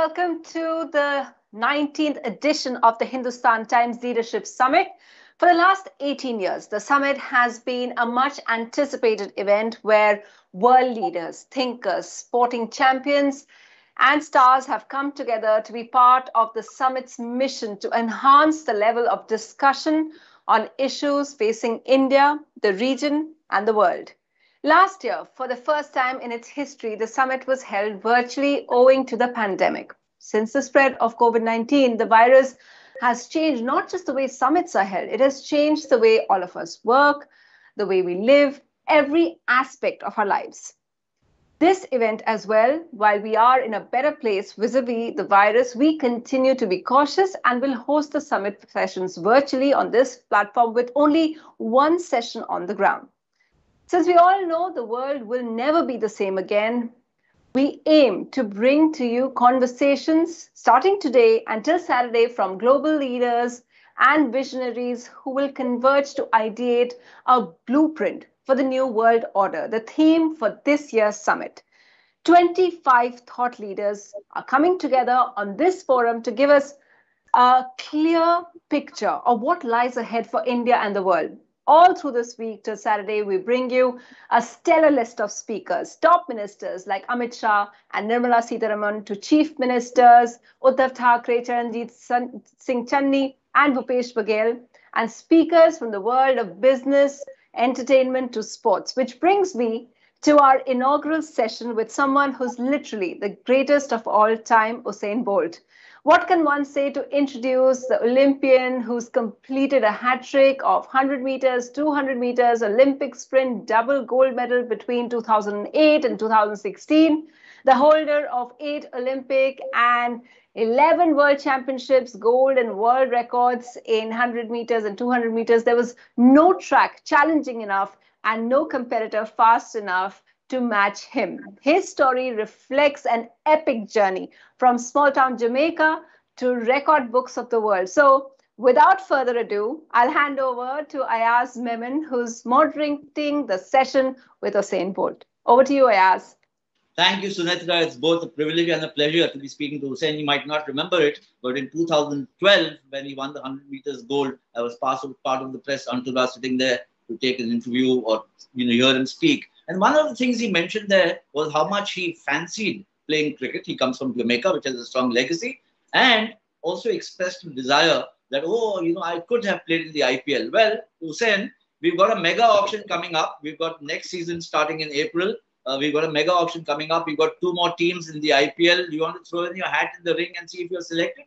welcome to the 19th edition of the Hindustan Times Leadership Summit. For the last 18 years, the summit has been a much anticipated event where world leaders, thinkers, sporting champions, and stars have come together to be part of the summit's mission to enhance the level of discussion on issues facing India, the region, and the world. Last year, for the first time in its history, the summit was held virtually owing to the pandemic. Since the spread of COVID-19, the virus has changed not just the way summits are held, it has changed the way all of us work, the way we live, every aspect of our lives. This event as well, while we are in a better place vis-a-vis the virus, we continue to be cautious and will host the summit sessions virtually on this platform with only one session on the ground. Since we all know the world will never be the same again, we aim to bring to you conversations starting today until Saturday from global leaders and visionaries who will converge to ideate a blueprint for the new world order, the theme for this year's summit. 25 thought leaders are coming together on this forum to give us a clear picture of what lies ahead for India and the world. All through this week till Saturday, we bring you a stellar list of speakers, top ministers like Amit Shah and Nirmala Sitharaman to chief ministers, Uddhav Thackeray, Charanjit Singh Channi and Bhupesh Baghel, and speakers from the world of business, entertainment to sports, which brings me to our inaugural session with someone who's literally the greatest of all time, Usain Bolt. What can one say to introduce the Olympian who's completed a hat trick of 100 meters, 200 meters, Olympic sprint, double gold medal between 2008 and 2016, the holder of 8 Olympic and 11 World Championships, gold and world records in 100 meters and 200 meters. There was no track challenging enough and no competitor fast enough to match him. His story reflects an epic journey from small town Jamaica to record books of the world. So without further ado, I'll hand over to Ayaz Memon, who's moderating the session with Usain Bolt. Over to you, Ayaz. Thank you, Sunitra. It's both a privilege and a pleasure to be speaking to Usain. You might not remember it, but in 2012, when he won the 100 meters gold, I was part of the press entourage sitting there to take an interview or hear him speak. And one of the things he mentioned there was how much he fancied playing cricket. He comes from Jamaica, which has a strong legacy, and also expressed a desire that, I could have played in the IPL. Well, Usain, we've got a mega auction coming up. We've got next season starting in April. We've got a mega auction coming up. We've got 2 more teams in the IPL. Do you want to throw in your hat in the ring and see if you're selected?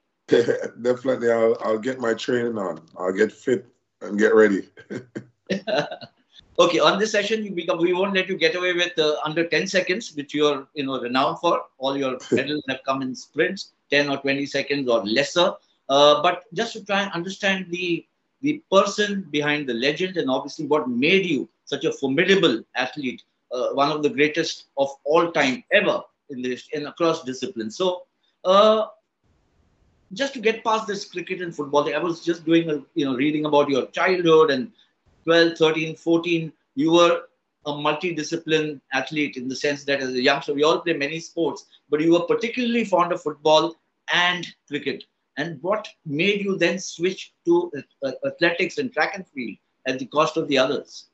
Definitely. I'll get my training on. I'll get fit and get ready. Okay, on this session, we won't let you get away with under 10 seconds, which you're renowned for. All your medals have come in sprints, 10 or 20 seconds or lesser. But just to try and understand the person behind the legend and obviously what made you such a formidable athlete, one of the greatest of all time ever in across disciplines. So, just to get past this cricket and football thing, I was just doing reading about your childhood and 12, 13, 14, you were a multidiscipline athlete in the sense that as a youngster, we all play many sports, but you were particularly fond of football and cricket. And what made you then switch to athletics and track and field at the cost of the others?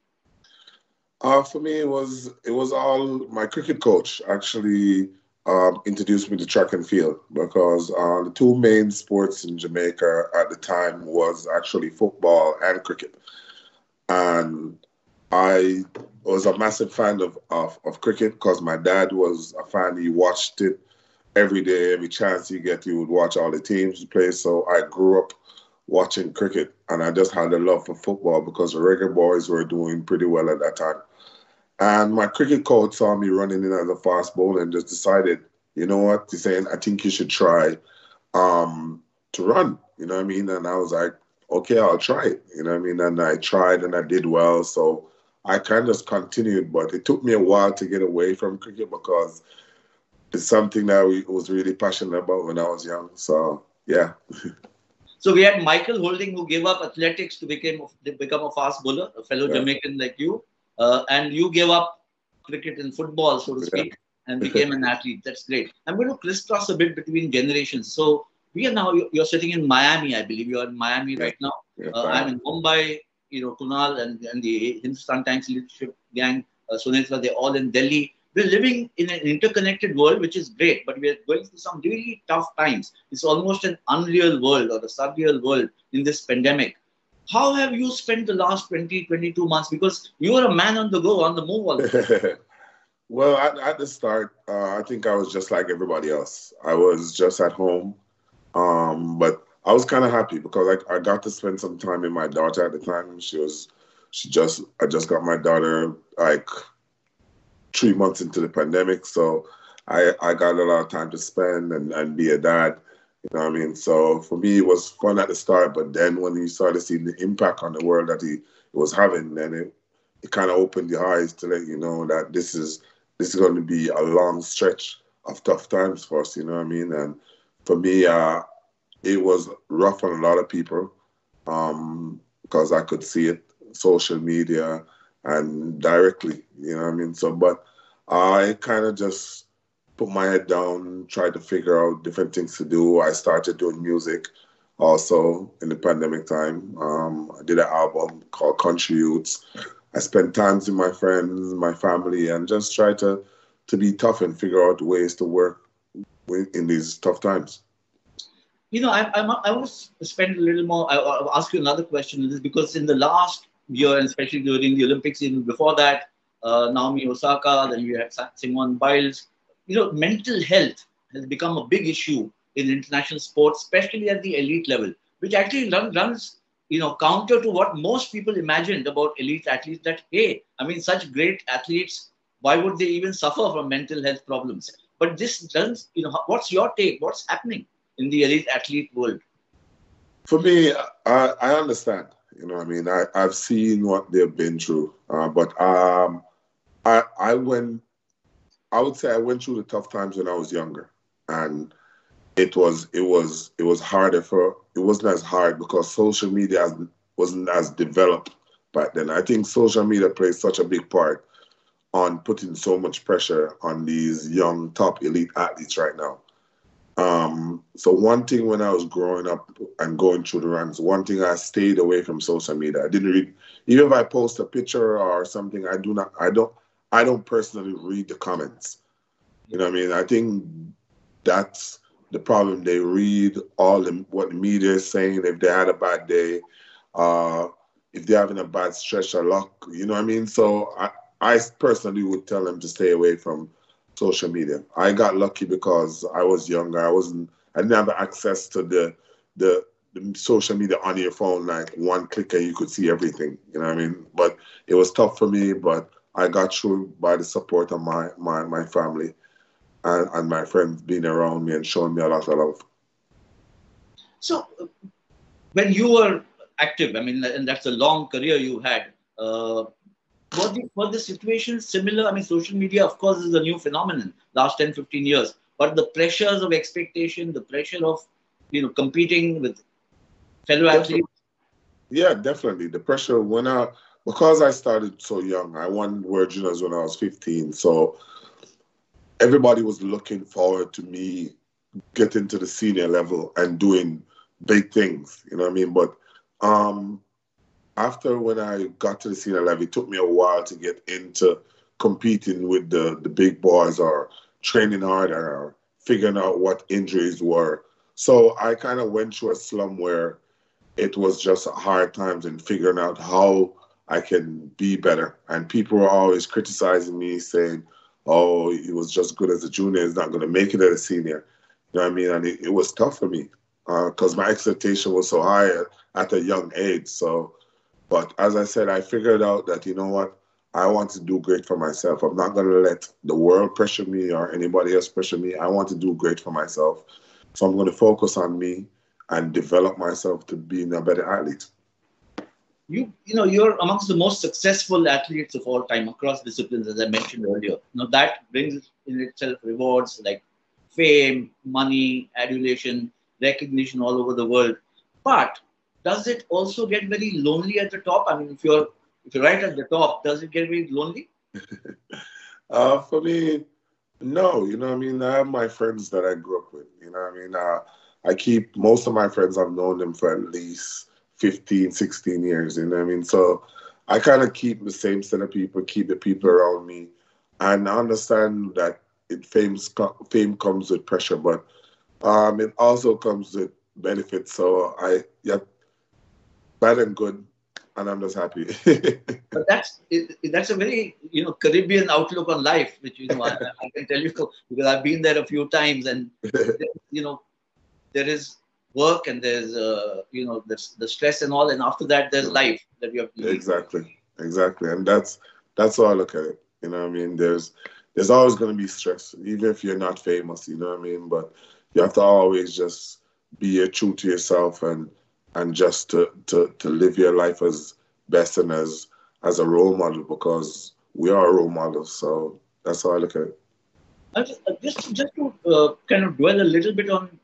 For me, it was all my cricket coach actually introduced me to track and field because the 2 main sports in Jamaica at the time was actually football and cricket. And I was a massive fan of cricket because my dad was a fan. He watched it every day, every chance you get, you would watch all the teams play. So I grew up watching cricket and I just had a love for football because the Reggae Boys were doing pretty well at that time. And my cricket coach saw me running in as a fast bowler and just decided, you know what, he's saying, I think you should try to run, you know what I mean? And I was like, okay, I'll try it, you know what I mean? And I tried and I did well. So I kind of just continued, but it took me a while to get away from cricket because it's something that I was really passionate about when I was young. So, yeah. So we had Michael Holding, who gave up athletics to become a fast bowler, a fellow Jamaican like you. And you gave up cricket and football, so to speak. and became an athlete. That's great. I'm going to crisscross a bit between generations. So we are now, you're sitting in Miami, I believe. You're in Miami Yes, right now. yes, I'm in Mumbai, Kunal and the Hindustan Times leadership gang, Sunitra, they're all in Delhi. We're living in an interconnected world, which is great, but we're going through some really tough times. It's almost an unreal world or a surreal world in this pandemic. How have you spent the last 20, 22 months? Because you are a man on the go, on the move all the time. Well, at the start, I think I was just like everybody else. I was just at home, but I was kind of happy because I got to spend some time with my daughter at the time. I just got my daughter like 3 months into the pandemic, so I got a lot of time to spend and be a dad. You know what I mean? So for me, it was fun at the start, but then when you started seeing the impact on the world that he was having, then it kind of opened your eyes to let you know that this is going to be a long stretch of tough times for us. You know what I mean? And for me, it was rough on a lot of people because I could see it, social media and directly. You know what I mean? So, but I kind of just put my head down, tried to figure out different things to do. I started doing music also in the pandemic time. I did an album called Country Youths. I spent times with my friends, my family, and just try to be tough and figure out ways to work in these tough times. I want to spend a little more. I'll ask you another question on this because in the last year, and especially during the Olympics, even before that, Naomi Osaka, then you had Simone Biles. Mental health has become a big issue in international sports, especially at the elite level, which actually runs counter to what most people imagined about elite athletes. That hey, I mean, such great athletes, why would they even suffer from mental health problems? But this doesn't. What's your take? What's happening in the elite athlete world? For me, I understand. You know what I mean? I've seen what they've been through. But I went, I would say I went through the tough times when I was younger. And it was harder it wasn't as hard because social media wasn't as developed back then. I think social media plays such a big part on putting so much pressure on these young top elite athletes right now. So one thing when I was growing up and going through the ranks, one thing I stayed away from social media. I didn't read, even if I post a picture or something, I don't personally read the comments. You know what I mean? I think that's the problem. They read what the media is saying. If they had a bad day, if they're having a bad stretch of luck, you know what I mean? So I personally would tell them to stay away from social media. I got lucky because I was younger. I didn't have access to the social media on your phone, like one click and you could see everything. You know what I mean? But it was tough for me, but I got through by the support of my family and my friends being around me and showing me a lot of love. So when you were active, I mean, and that's a long career you had, were the situations similar? I mean, social media, of course, is a new phenomenon, last 10, 15 years. But the pressures of expectation, the pressure of, competing with fellow athletes. Yeah, definitely. The pressure because I started so young, I won World Juniors when I was 15. So everybody was looking forward to me getting to the senior level and doing big things. You know what I mean? But after when I got to the senior level, it took me a while to get into competing with the big boys or training harder or figuring out what injuries were. So I kind of went through a slump where it was just hard times and figuring out how I can be better. And people were always criticizing me, saying, oh, he was just good as a junior, he's not going to make it as a senior. You know what I mean? And it was tough for me because my expectation was so high at a young age. So, but as I said, I figured out that, you know what, I want to do great for myself. I'm not going to let the world pressure me or anybody else pressure me. I want to do great for myself. So I'm going to focus on me and develop myself to being a better athlete. You're amongst the most successful athletes of all time across disciplines, as I mentioned earlier. That brings in itself rewards like fame, money, adulation, recognition all over the world. But does it also get very lonely at the top? I mean, if you're right at the top, does it get very lonely? For me, No, you know what I mean? I have my friends that I grew up with. You know what I mean? I keep most of my friends, I've known them for at least 15, 16 years. You know what I mean? So I kind of keep the same set of people, keep the people around me. And I understand that fame comes with pressure, but it also comes with benefits. So yeah, bad and good, and I'm just happy. But that's a very Caribbean outlook on life, which I can tell you because I've been there a few times, and you know there is work and there's the stress and all, and after that there's life that you have to lead. Exactly, exactly, and that's how I look at it. You know what I mean? There's always going to be stress, even if you're not famous. You know what I mean? But you have to always just be true to yourself and just to live your life as best and as a role model because we are role models. So that's how I look at it. Just to kind of dwell a little bit on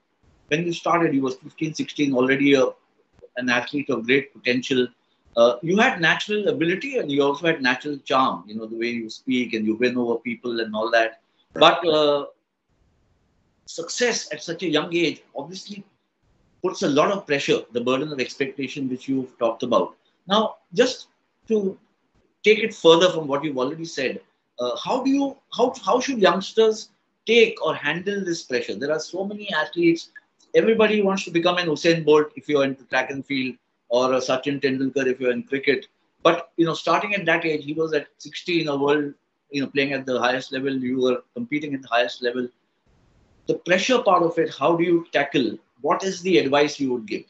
when you started, you was 15, 16, already an athlete of great potential. You had natural ability and you also had natural charm, the way you speak and you win over people and all that. But success at such a young age obviously puts a lot of pressure, the burden of expectation, which you've talked about. Now, just to take it further from what you've already said, how should youngsters take or handle this pressure? There are so many athletes. Everybody wants to become an Usain Bolt if you're into track and field, or a Sachin Tendulkar if you're in cricket. But starting at that age, he was at 16, a world, playing at the highest level. You were competing at the highest level. The pressure part of it, how do you tackle? What is the advice you would give?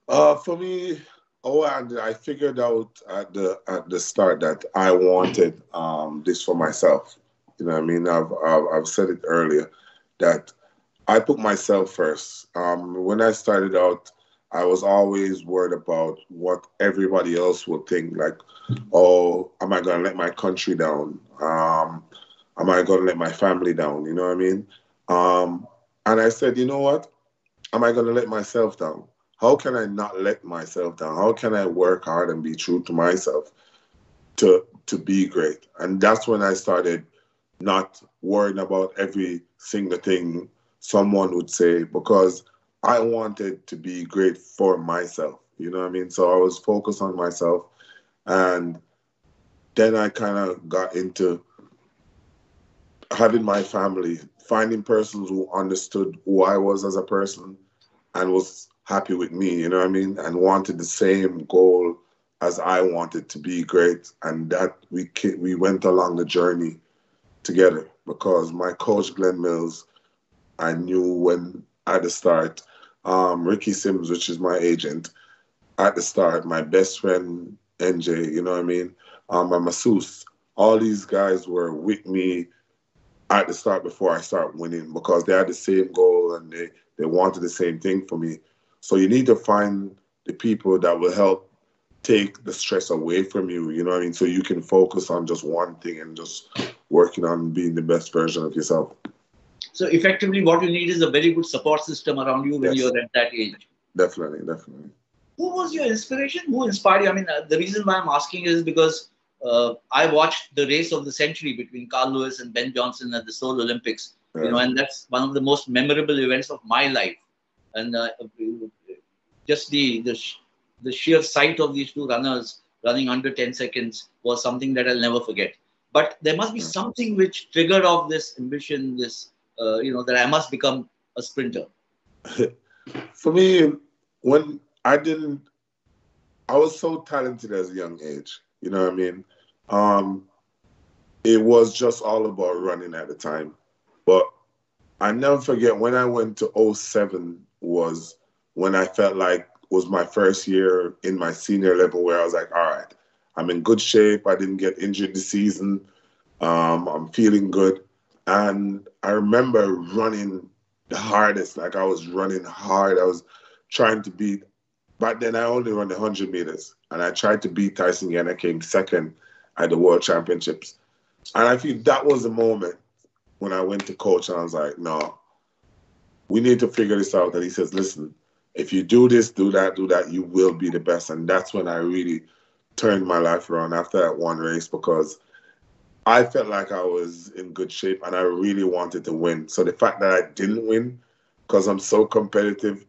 For me, and I figured out at the start that I wanted this for myself. You know what I mean? I've said it earlier that I put myself first. When I started out, I was always worried about what everybody else would think. Like, oh, am I going to let my country down? Am I going to let my family down? You know what I mean? And I said, you know what? Am I going to let myself down? How can I not let myself down? How can I work hard and be true to myself to be great? And that's when I started not worrying about every single thing someone would say because I wanted to be great for myself. You know what I mean? So I was focused on myself. And then I kind of got into having my family, finding persons who understood who I was as a person and was happy with me, you know what I mean? And wanted the same goal as I wanted to be great. And that we went along the journey together because my coach, Glenn Mills, I knew when at the start, Ricky Sims, which is my agent, at the start, my best friend, NJ, you know what I mean? My masseuse, all these guys were with me at the start before I start winning because they had the same goal and they wanted the same thing for me. So you need to find the people that will help take the stress away from you, you know what I mean? So you can focus on just one thing and just working on being the best version of yourself. So effectively, what you need is a very good support system around you when Yes, you're at that age. definitely, definitely. Who was your inspiration? Who inspired you? I mean, the reason why I'm asking is because I watched the race of the century between Carl Lewis and Ben Johnson at the Seoul Olympics. Yeah. And that's one of the most memorable events of my life. And just the sheer sight of these two runners running under 10 seconds was something that I'll never forget. But there must be something which triggered off this ambition, that I must become a sprinter. For me, when I was so talented as a young age, you know what I mean? Um, it was just all about running at the time. But I never forget when I went to '07 was when I felt like was my first year in my senior level where I was like, all right, I'm in good shape. I didn't get injured this season. I'm feeling good. And I remember running the hardest. Like I was running hard. I was trying to beat. Back then, I only run the 100 meters. And I tried to beat Tyson again. I came second at the World Championships. And I feel that was the moment when I went to coach and I was like, no, we need to figure this out. And he says, listen, if you do this, do that, you will be the best. And that's when I really turned my life around after that one race because I felt like I was in good shape and I really wanted to win. So the fact that I didn't win, because I'm so competitive,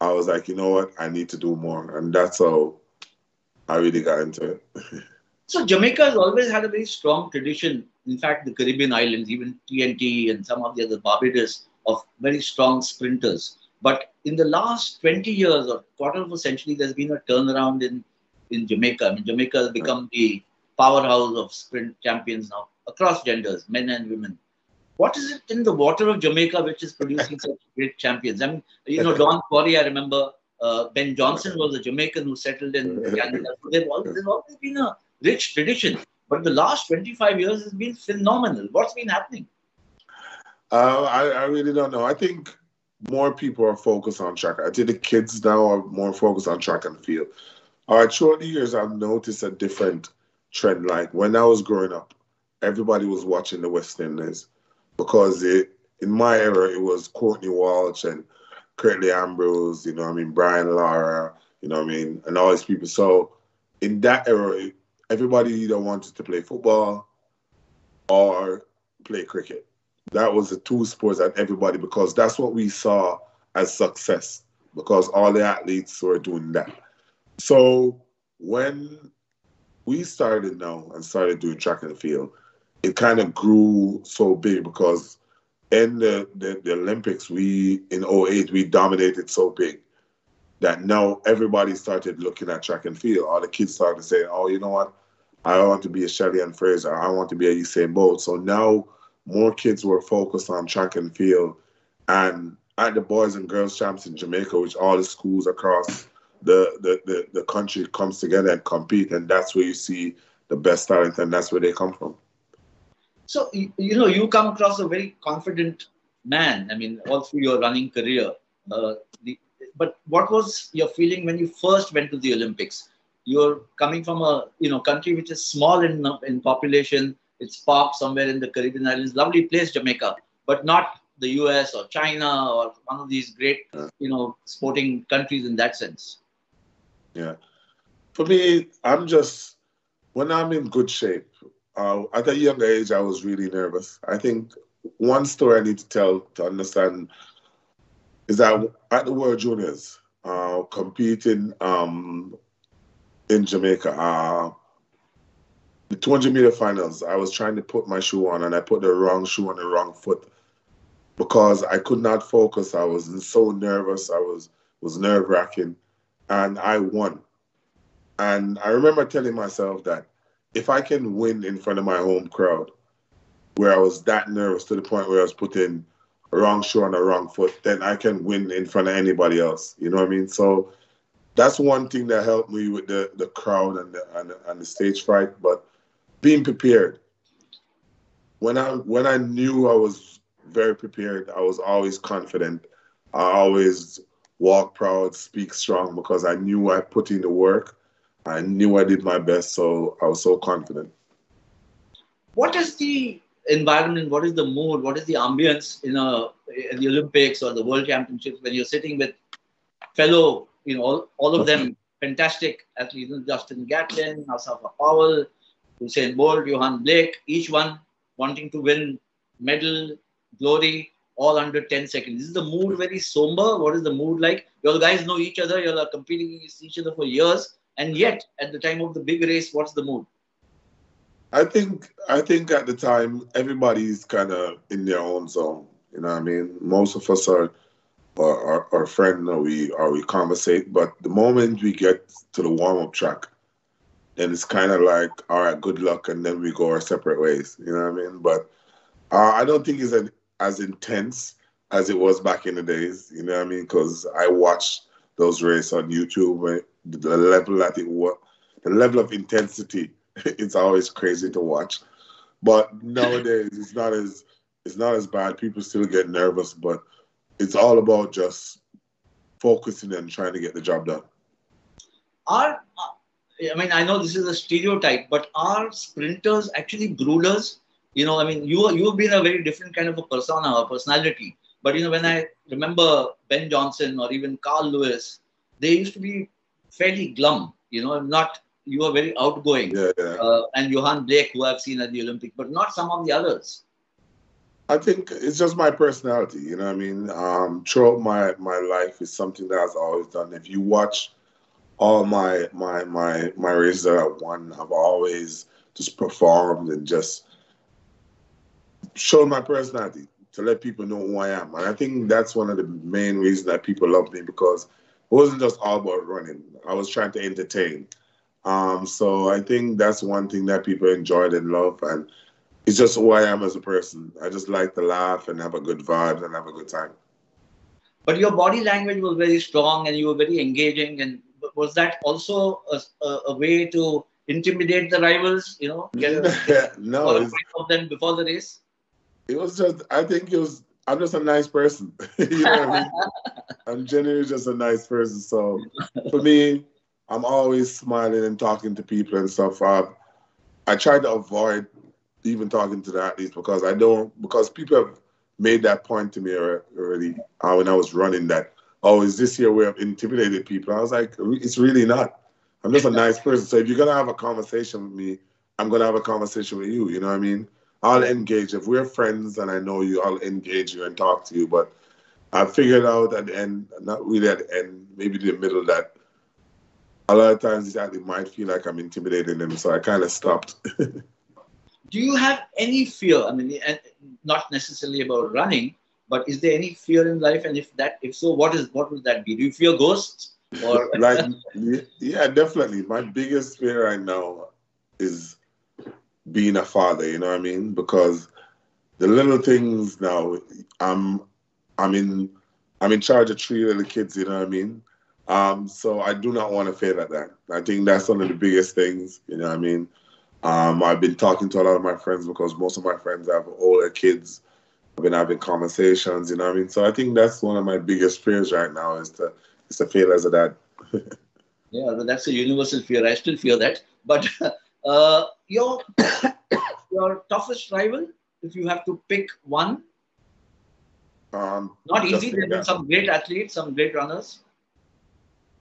I was like, you know what, I need to do more. And that's how I really got into it. So Jamaica has always had a very strong tradition. In fact, the Caribbean islands, even TNT and some of the other Barbados, of very strong sprinters. But in the last 20 years or quarter of a century, there's been a turnaround in Jamaica. I mean, Jamaica has become the powerhouse of sprint champions now across genders, men and women. What is it in the water of Jamaica which is producing such great champions? I mean, Don Corey, I remember Ben Johnson was a Jamaican who settled in Canada. So there's always been a rich tradition. But the last 25 years has been phenomenal. What's been happening? I really don't know. I think more people are focused on track. I think the kids now are more focused on track and field. All right, throughout the years, I've noticed a different trend. Like when I was growing up, everybody was watching the West Indies because in my era, it was Courtney Walsh and Curtly Ambrose, Brian Lara, and all these people. So in that era, everybody either wanted to play football or play cricket. That was the two sports that everybody, because that's what we saw as success, because all the athletes were doing that. So when we started now and started doing track and field, it kind of grew so big because in the Olympics, in '08, we dominated so big that now everybody started looking at track and field. All the kids started saying, oh, you know what? I want to be a Shelly and Fraser. I want to be a Usain Bolt. So now more kids were focused on track and field. And at the Boys and Girls Champs in Jamaica, which all the schools across the country comes together and compete. And that's where you see the best talent, and that's where they come from. So, you come across a very confident man. I mean, all through your running career. But what was your feeling when you first went to the Olympics? You're coming from a country which is small in population. It's parked somewhere in the Caribbean islands. Lovely place, Jamaica, but not the US or China or one of these great sporting countries in that sense. Yeah. For me, when I'm in good shape, at a young age, I was really nervous. I think one story I need to tell to understand is that at the World Juniors, competing in Jamaica, the 200-meter finals, I was trying to put my shoe on and I put the wrong shoe on the wrong foot because I could not focus. I was so nervous. I was nerve-wracking, and I won. And I remember telling myself that if I can win in front of my home crowd, where I was that nervous to the point where I was putting a wrong shoe on the wrong foot, then I can win in front of anybody else. You know what I mean? So that's one thing that helped me with the crowd and the stage fright. But being prepared. When I knew I was very prepared, I was always confident. I always walk proud, speak strong, because I knew I put in the work. I knew I did my best, so I was so confident. What is the environment? What is the mood? What is the ambience in the Olympics or the World Championships when you're sitting with fellow, all of them fantastic athletes, Justin Gatlin, Asafa Powell, Usain Bolt, Johan Blake, each one wanting to win medal, glory, all under 10 seconds. Is the mood very somber? What is the mood like? You all guys know each other. You all are competing against each other for years. And yet, at the time of the big race, what's the mood? I think at the time, everybody's kind of in their own zone. You know what I mean? Most of us are friends, or we conversate. But the moment we get to the warm-up track, then it's kind of like, all right, good luck, and then we go our separate ways. You know what I mean? But I don't think it's as intense as it was back in the days. You know what I mean? Because I watched those races on YouTube. The level of intensity, it's always crazy to watch. But nowadays, it's not as bad. People still get nervous, but it's all about just focusing and trying to get the job done. I know this is a stereotype, but are sprinters actually brooders? You've been a very different kind of a persona or personality. But, when I remember Ben Johnson or even Carl Lewis, they used to be fairly glum, not you are very outgoing. Yeah, yeah. And Johan Blake, who I've seen at the Olympics, but not some of the others. I think it's just my personality, you know what I mean? Throughout my life is something that I've always done. If you watch all my races that I've won, I've always just performed and just shown my personality to let people know who I am. And I think that's one of the main reasons that people love me, because it wasn't just all about running. I was trying to entertain. So I think that's one thing that people enjoyed and love, and it's just who I am as a person. I just like to laugh and have a good vibe and have a good time. But your body language was very strong and you were very engaging. And was that also a way to intimidate the rivals, you know, get No, a of them before the race? It was just, I think I'm just a nice person. You know what I mean? I'm genuinely just a nice person. So for me, I'm always smiling and talking to people and stuff. I try to avoid even talking to the athletes because people have made that point to me already when I was running that, oh, is this your way of intimidating people? I was like, it's really not. I'm just a nice person. So if you're going to have a conversation with me, I'm going to have a conversation with you. You know what I mean? I'll engage. If we're friends and I know you, I'll engage you and talk to you. But I figured out at the end, not really at the end, maybe the middle, that a lot of times these athletes might feel like I'm intimidating them. So I kind of stopped. Do you have any fear? I mean, and not necessarily about running, but is there any fear in life? And if so, what would that be? Do you fear ghosts? Or like, yeah, definitely. My biggest fear right now is being a father. You know what I mean? Because the little things now, I'm in charge of 3 little kids. You know what I mean? So I do not want to fail at that. I think that's one of the biggest things. You know what I mean? I've been talking to a lot of my friends because most of my friends have older kids. I've been having conversations, you know what I mean? So I think that's one of my biggest fears right now is to fail as a dad. Yeah, that's a universal fear. I still fear that. But your toughest rival, if you have to pick one, not easy. There have been some great athletes, some great runners.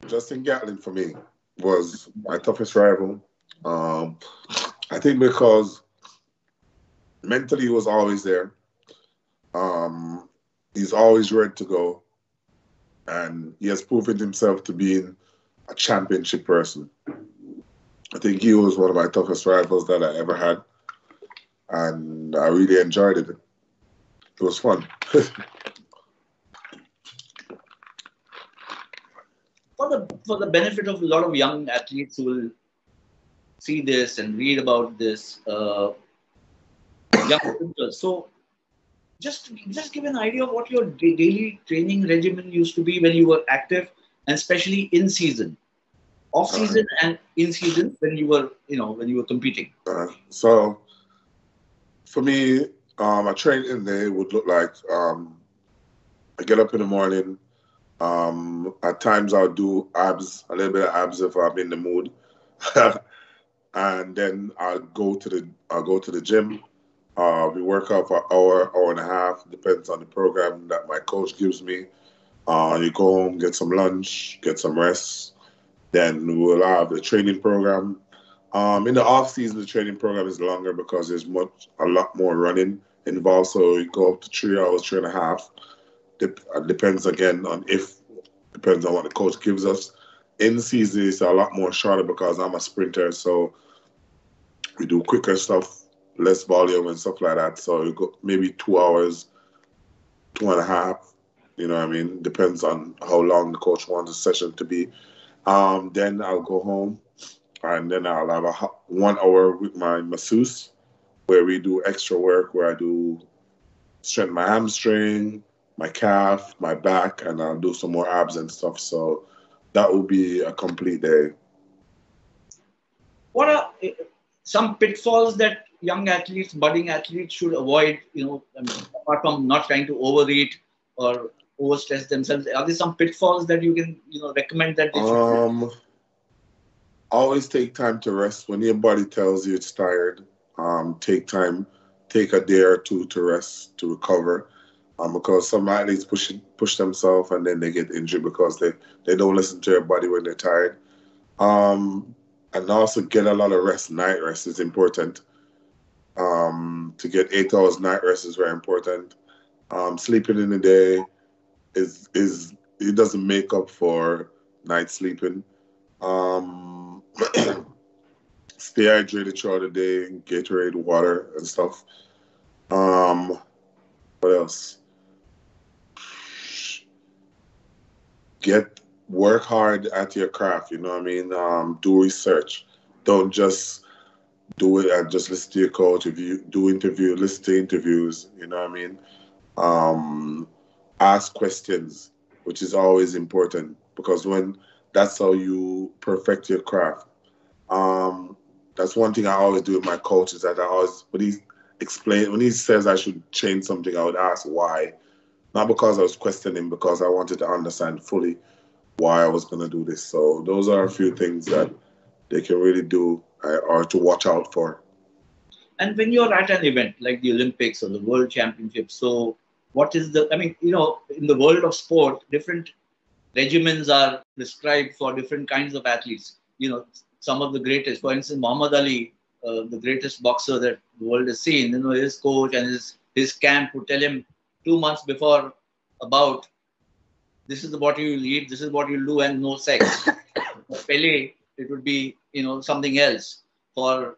Justin Gatlin for me was my toughest rival. I think because mentally he was always there. He's always ready to go. And he has proven himself to be a championship person. I think he was one of my toughest rivals that I ever had. And I really enjoyed it. It was fun. For the benefit of a lot of young athletes who will see this and read about this, young sprinters. So just give an idea of what your daily training regimen used to be when you were active, and especially in season, off season, and in season when you were competing. So for me, a training day would look like I get up in the morning. At times I'll do abs, a little bit of abs if I'm in the mood, and then I'll go to the gym. We work out for an hour and a half, depends on the program that my coach gives me. You go home, get some lunch, get some rest. Then we'll have the training program. In the off season, the training program is longer because there's a lot more running involved. So you go up to 3 hours, 3.5. Depends on what the coach gives us. In season, it's a lot more shorter because I'm a sprinter. So we do quicker stuff, less volume and stuff like that. So you go maybe 2 hours, 2.5. You know what I mean? Depends on how long the coach wants the session to be. Then I'll go home, and then I'll have 1 hour with my masseuse, where we do extra work, where I do strengthen my hamstring, my calf, my back, and I'll do some more abs and stuff. So that will be a complete day. What are some pitfalls that young athletes, budding athletes should avoid, apart from not trying to overeat or overstress themselves? Are there some pitfalls that you can, recommend that they should always take time to rest. When your body tells you it's tired, take a day or two to rest, to recover. Because some athletes push themselves and then they get injured because they don't listen to their body when they're tired. and also get a lot of rest. Night rest is important. To get 8 hours night rest is very important. Sleeping in the day is it doesn't make up for night sleeping. Um, Stay hydrated throughout the day, Gatorade, water, and stuff. Um, what else? Work hard at your craft. You know what I mean? Do research. Don't just do it and just listen to your coach. If you do listen to interviews. You know what I mean? Um, Ask questions, which is always important because that's how you perfect your craft. Um, that's one thing I always do with my coach is that I always when he says I should change something, I would ask why. Not because I was questioning, because I wanted to understand fully why I was going to do this. So those are a few things that they can really do or to watch out for. And when you're at an event like the Olympics or the World Championships, so what is I mean, in the world of sport, different regimens are prescribed for different kinds of athletes. Some of the greatest, for instance, Muhammad Ali, the greatest boxer that the world has seen, his coach and his camp would tell him 2 months before about this is what you will eat, this is what you'll do, and no sex. For Pele, it would be, something else. For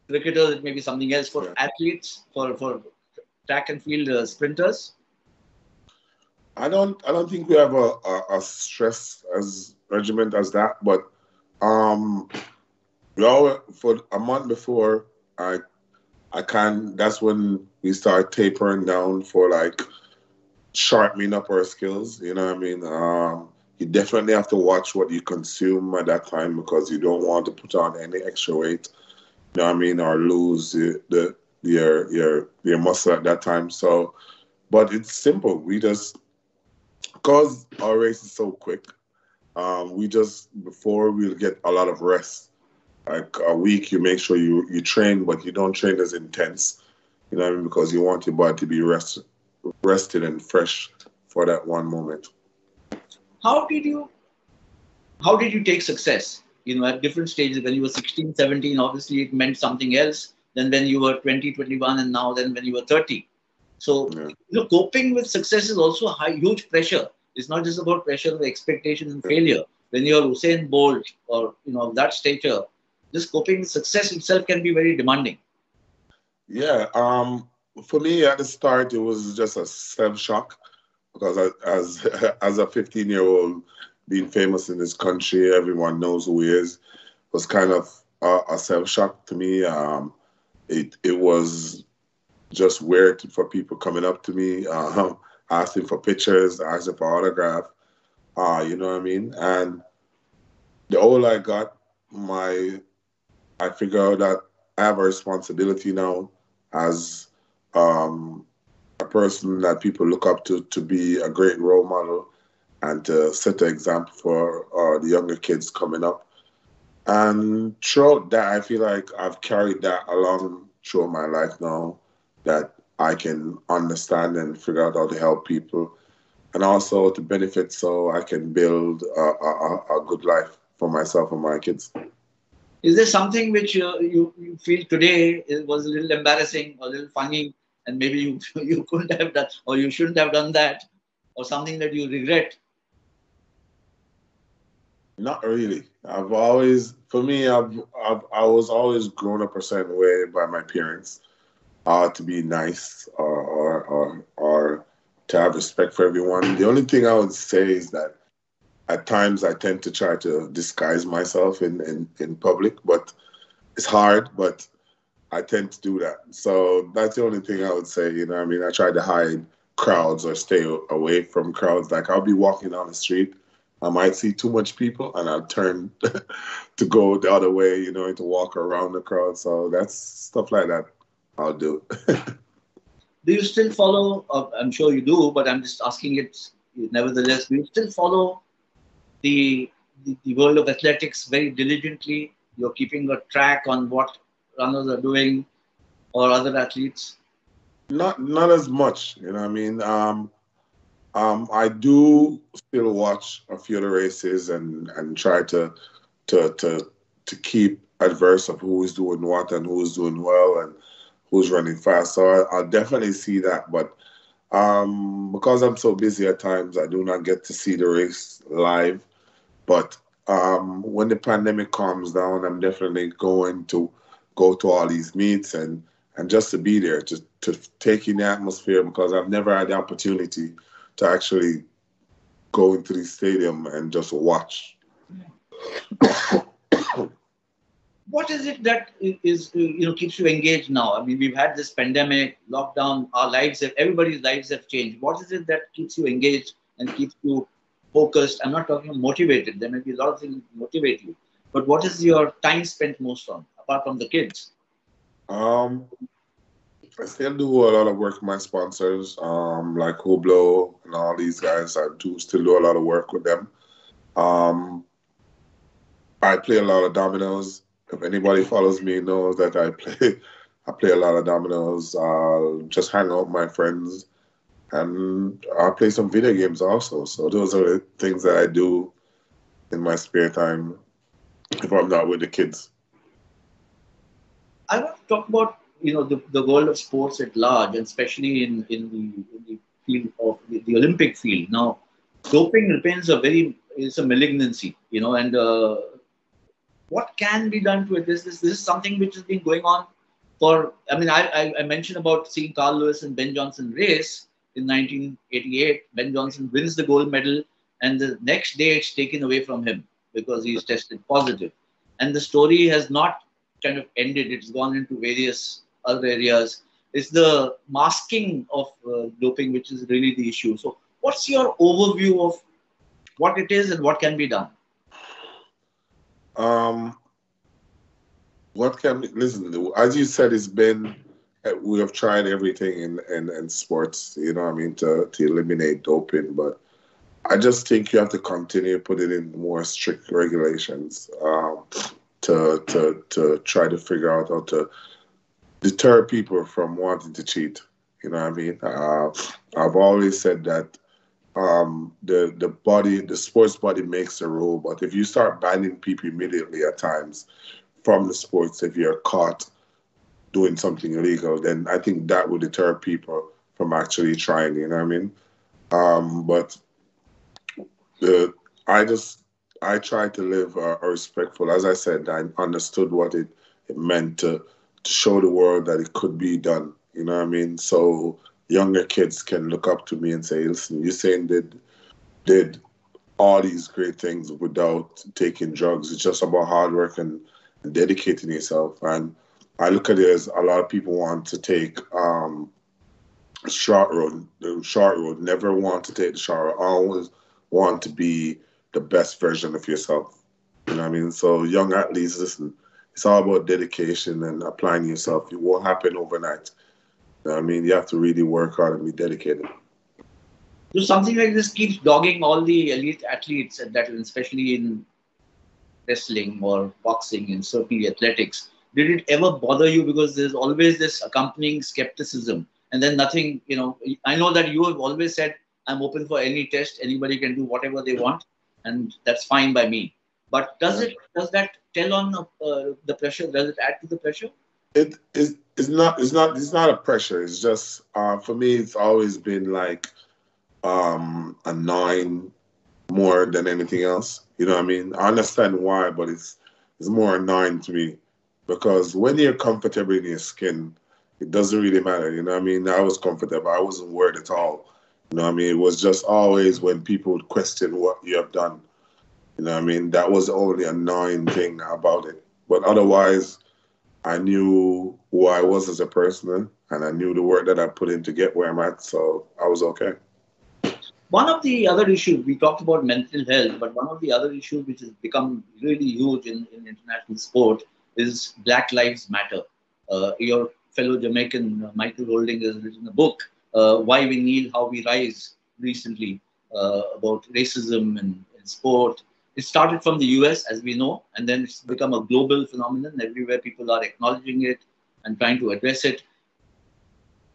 cricketers, it may be something else. For athletes, for track and field sprinters, I don't think we have a stress as regiment as that, but we all for a month before that's when we start tapering down for like sharpening up our skills. You know what I mean? You definitely have to watch what you consume at that time because you don't want to put on any extra weight. You know what I mean? Or lose your muscle at that time. So, but it's simple. We just because our race is so quick. Before we'll get a lot of rest. Like a week, you make sure you train, but you don't train as intense. You know what I mean? Because you want your body to be rested and fresh for that one moment. How did you take success? At different stages, when you were 16, 17, obviously it meant something else. Then when you were 20, 21, and now then when you were 30. So, coping with success is also a huge pressure. It's not just about pressure of expectation and failure. When you're Usain Bolt or, that stature, just coping with success itself can be very demanding. Yeah. For me, at the start, it was just a self-shock because as a 15-year-old being famous in this country, everyone knows who he is, was kind of a self-shock to me. It was just weird for people coming up to me, asking for pictures, asking for autograph. You know what I mean? And the older I got, I figure out that I have a responsibility now as a person that people look up to be a great role model and to set an example for the younger kids coming up. And throughout that, I feel like I've carried that along through my life now, that I can understand and figure out how to help people and also to benefit so I can build a good life for myself and my kids. Is there something which you feel today was a little embarrassing or a little funny and maybe you couldn't have done or you shouldn't have done that, or something that you regret? Not really. I was always grown up a certain way by my parents, to be nice or to have respect for everyone. The only thing I would say is that at times I tend to try to disguise myself in public, but it's hard, but I tend to do that. So that's the only thing I would say, you know what I mean? I try to hide crowds or stay away from crowds. Like I'll be walking down the street, I might see too much people and I'll turn to go the other way, you know, and to walk around the crowd. So that's stuff like that I'll do. Do you still follow, I'm sure you do, but I'm just asking it nevertheless, do you still follow the world of athletics very diligently? You're keeping a track on what runners are doing or other athletes? Not as much, you know what I mean? I do still watch a few of the races and try to to keep adverse of who is doing what and who is doing well and who's running fast. So I'll definitely see that. But because I'm so busy at times, I do not get to see the race live. But when the pandemic calms down, I'm definitely going to go to all these meets and just to be there, to take in the atmosphere, because I've never had the opportunity to actually go into the stadium and just watch. What is it that is keeps you engaged now? I mean, we've had this pandemic, lockdown, everybody's lives have changed. What is it that keeps you engaged and keeps you focused? I'm not talking motivated. There may be a lot of things that motivate you, but what is your time spent most on, apart from the kids? I still do a lot of work with my sponsors, like Hublot and all these guys. I do still do a lot of work with them. I play a lot of dominoes. If anybody follows me knows that I play a lot of dominoes. I'll just hang out with my friends, and I'll play some video games also. So those are the things that I do in my spare time if I'm not with the kids. I want to talk about the world of sports at large, and especially in the field of the Olympic field. Now, doping remains is a malignancy, and what can be done to address this? This is something which has been going on for. I mean, I mentioned about seeing Carl Lewis and Ben Johnson race in 1988. Ben Johnson wins the gold medal, and the next day it's taken away from him because he's tested positive, and the story has not kind of ended. It's gone into various other areas. It's the masking of doping which is really the issue. So what's your overview of what it is and what can be done? What can listen? As you said, we have tried everything in sports. You know what I mean, to eliminate doping, but I just think you have to continue putting in more strict regulations to try to figure out how to deter people from wanting to cheat. You know what I mean? I've always said that the sports body makes the rule, but if you start banning people immediately at times from the sports, if you're caught doing something illegal, then I think that would deter people from actually trying. You know what I mean? But I tried to live respectful. As I said, I understood what it meant to show the world that it could be done. You know what I mean? So younger kids can look up to me and say, listen, Usain did all these great things without taking drugs. It's just about hard work and dedicating yourself. And I look at it as a lot of people want to take short road, never want to take the short road, always want to be the best version of yourself. You know what I mean? So young athletes, listen, it's all about dedication and applying yourself. It won't happen overnight. You know what I mean? You have to really work hard and be dedicated. So something like this keeps dogging all the elite athletes, and that especially in wrestling or boxing and certainly athletics. Did it ever bother you? Because there's always this accompanying skepticism, and then nothing, I know that you have always said, I'm open for any test. Anybody can do whatever they want, and that's fine by me. But does that tell on the pressure? Does it add to the pressure? It's not a pressure. It's just for me, it's always been like annoying more than anything else. You know what I mean? I understand why, but it's more annoying to me because when you're comfortable in your skin, it doesn't really matter. You know what I mean? I was comfortable. I wasn't worried at all. You know what I mean? It was just always when people would question what you have done. You know what I mean? That was the only annoying thing about it. But otherwise, I knew who I was as a person, and I knew the work that I put in to get where I'm at, so I was okay. One of the other issues, we talked about mental health, but one of the other issues which has become really huge in international sport is Black Lives Matter. Your fellow Jamaican, Michael Holding, has written a book, Why We Kneel, How We Rise, recently, about racism in sport. It started from the US, as we know, and then it's become a global phenomenon. Everywhere people are acknowledging it and trying to address it.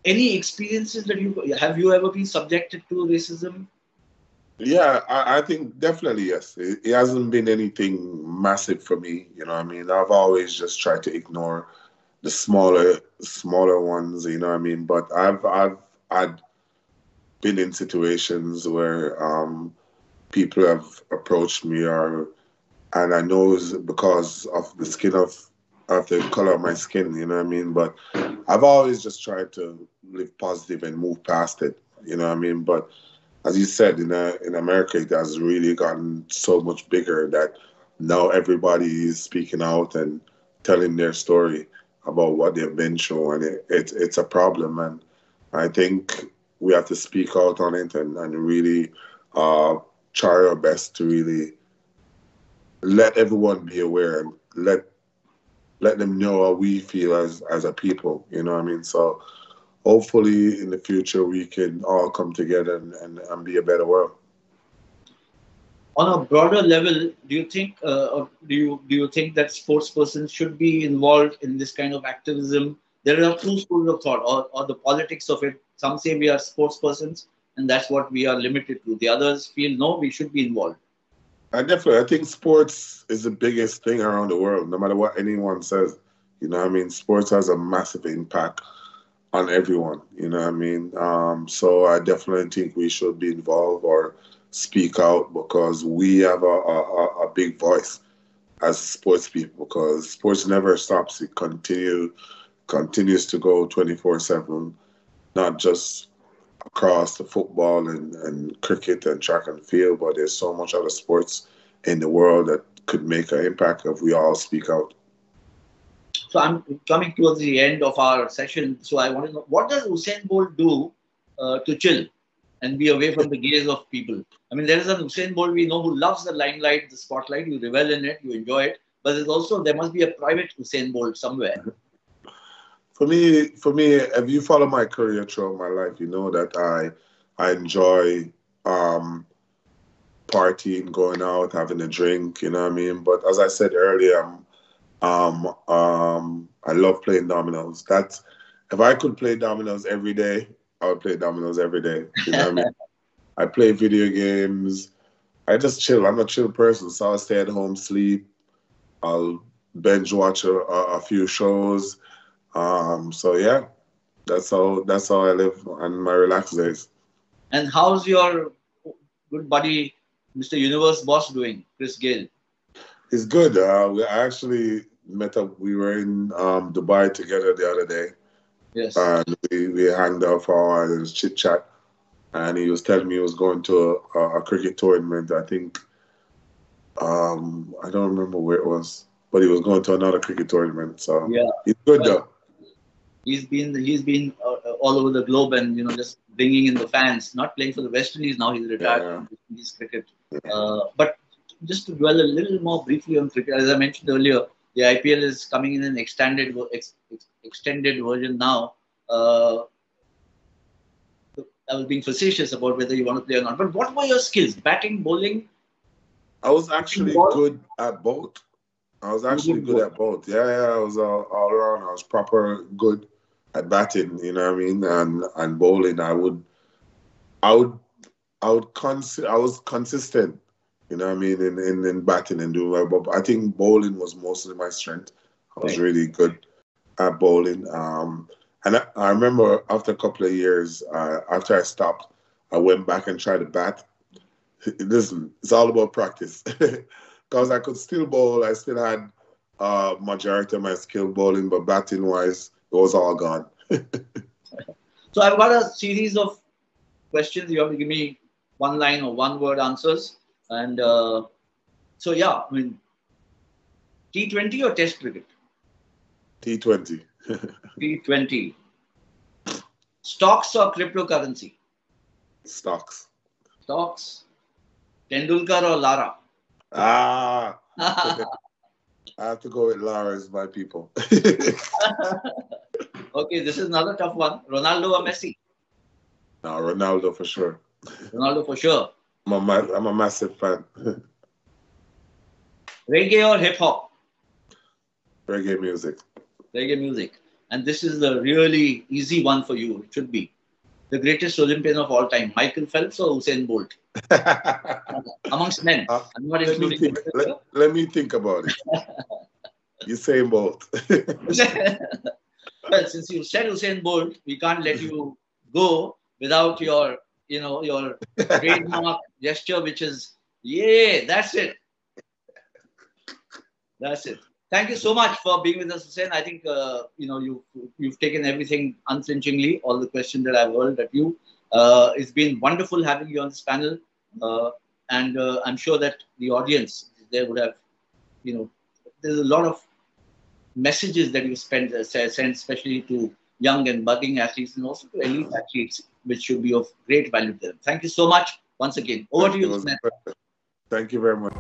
Any experiences that have you ever been subjected to racism? Yeah, I think definitely yes. It hasn't been anything massive for me. You know what I mean? I've always just tried to ignore the smaller ones. You know what I mean? But I've been in situations where people have approached me, or and I know it's because of the color of my skin. You know what I mean? But I've always just tried to live positive and move past it. You know what I mean? But as you said, in America, it has really gotten so much bigger that now everybody is speaking out and telling their story about what they've been through, and it's a problem. And I think we have to speak out on it and really uh, try our best to really let everyone be aware and let them know how we feel as a people. You know what I mean? So hopefully in the future we can all come together and be a better world. On a broader level, do you think, or do you think that sports persons should be involved in this kind of activism? There are two schools of thought, or the politics of it. Some say we are sports persons, and that's what we are limited to. The others feel no, we should be involved. I think sports is the biggest thing around the world, no matter what anyone says. You know what I mean? Sports has a massive impact on everyone. You know what I mean? So I definitely think we should be involved or speak out because we have a big voice as sports people because sports never stops. It continues to go 24/7, not just across the football and cricket and track and field, but there's so much other sports in the world that could make an impact if we all speak out. So I'm coming towards the end of our session. So I want to know, what does Usain Bolt do to chill and be away from the gaze of people? I mean, there is an Usain Bolt we know who loves the limelight, the spotlight. You revel in it, you enjoy it. But there's also there must be a private Usain Bolt somewhere. For me, if you follow my career throughout my life, you know that I enjoy um, partying, going out, having a drink. You know what I mean? But as I said earlier, I love playing dominoes. That's if I could play dominoes every day, I would play dominoes every day. You know what I mean? I play video games. I just chill. I'm a chill person, so I'll stay at home, sleep. I'll binge watch a few shows. So yeah, that's how I live on my relaxed days. And how's your good buddy, Mr. Universe Boss, doing, Chris Gale? It's good. We actually met up. We were in Dubai together the other day, Yes. and we hanged out for a while and chit chat. And he was telling me he was going to a cricket tournament. I think I don't remember where it was, but he was going to another cricket tournament. So Yeah. he's good Well, though. he's been all over the globe and just bringing in the fans. Not playing for the West Indies now. He's retired Yeah, from West Indies cricket. But just to dwell a little more briefly on cricket, as I mentioned earlier, the IPL is coming in an extended version now. Uh, I was being facetious about whether you want to play or not. But what were your skills? Batting, bowling, I was hitting the actually ball? good at both. I was You actually did good both. at both. Yeah, yeah, I was all around. I was proper good at batting, you know what I mean, and bowling. I would, I was consistent, you know what I mean, in batting and doing well. But I think bowling was mostly my strength. I was Right. really good at bowling. And I remember after a couple of years, after I stopped, I went back and tried to bat. Listen, it's all about practice. Because I could still bowl. I still had majority of my skill bowling, but batting wise, it was all gone. So I've got a series of questions. You have to give me one line or one word answers. And so, yeah, I mean, T20 or Test cricket? T20. T20. Stocks or cryptocurrency? Stocks. Stocks. Tendulkar or Lara? Ah, I have to go with Lara's, my people. Okay, this is another tough one. Ronaldo or Messi? No, Ronaldo for sure. Ronaldo for sure. I'm a massive fan. Reggae or hip hop? Reggae music. Reggae music. And this is the really easy one for you. It should be. the greatest Olympian of all time, Michael Phelps or Usain Bolt? Amongst men. I'm not including let me think about it. Usain Bolt. Well, since you said Usain Bolt, we can't let you go without your, your trademark gesture, which is, yeah, that's it. That's it. Thank you so much for being with us, Usain. I think, you've taken everything unflinchingly, all the questions that I've hurled at you. It's been wonderful having you on this panel. And I'm sure that the audience, they would have, there's a lot of messages that you send, especially to young and budding athletes and also to elite athletes, which should be of great value to them. Thank you so much once again. Over to you, Usain. Thank you very much.